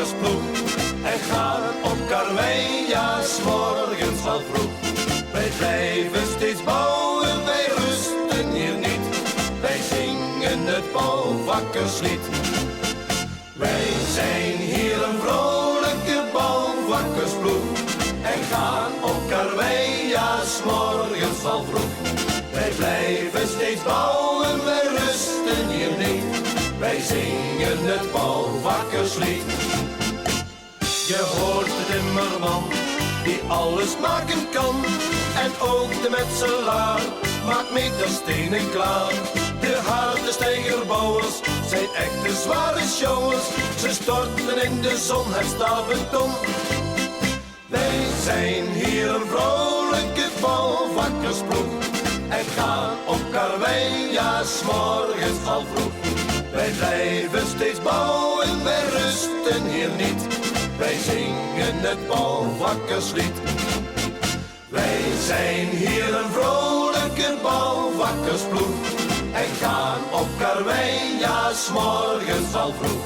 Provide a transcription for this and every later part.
bouwvakkersploeg en gaan op karwei, ja, 's morgens al vroeg. Wij blijven steeds bouwen, wij rusten hier niet. Wij zingen het bouwvakkerslied. Wij zijn hier een vrolijke bouwvakkersploeg en gaan op karwei, ja, 's morgens al vroeg. Wij blijven steeds bouwen, wij rusten hier niet. Wij zingen het bouwvakkerslied. Je hoort de timmerman die alles maken kan. En ook de metselaar maakt meterstenen klaar. De harde steigerbouwers zijn echte zware showers. Ze storten in de zon het staalbeton. Wij zijn hier een vrolijke bouwvakkersploeg en gaan op karwei, ja, 's morgens al vroeg. Wij blijven steeds bouwen, wij rusten hier niet. Wij zingen het bouwvakkerslied. Wij zijn hier een vrolijke bouwvakkersploeg en gaan op karwei, ja, 's morgens al vroeg.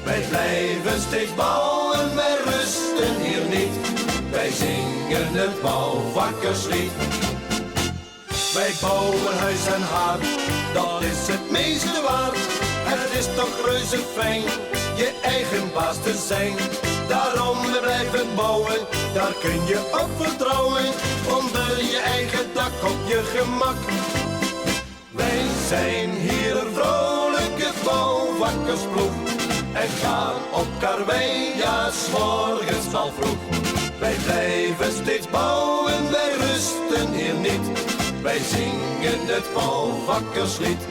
Wij blijven steeds bouwen, wij rusten hier niet. Wij zingen het bouwvakkerslied. Wij bouwen huis en haard, dat is het meeste waard. Het is toch reuze fijn, je eigen baas te zijn. Daarom we blijven bouwen, daar kun je op vertrouwen. Onder je eigen dak op je gemak. Wij zijn hier een vrolijke bouwvakkersploeg en gaan op karwei, ja, 's morgens al vroeg. Wij blijven steeds bouwen, wij rusten hier niet. Wij zingen het bouwvakkerslied.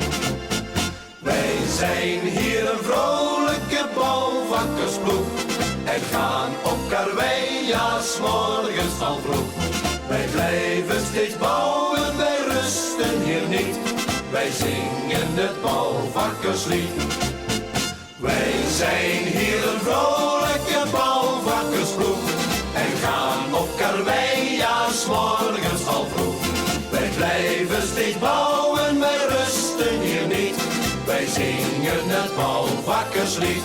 Wij zijn hier een vrolijke bouwvakkersploeg en gaan op karwei, ja, 's morgens al vroeg. Wij blijven steeds bouwen, wij rusten hier niet. Wij zingen het bouwvakkerslied. Wij zijn hier een vrolijke bouwvakkersploeg en gaan op karwei, ja, 's morgens al vroeg. Wij blijven steeds bouwen, wij rusten hier niet. Wij zingen het bouwvakkerslied.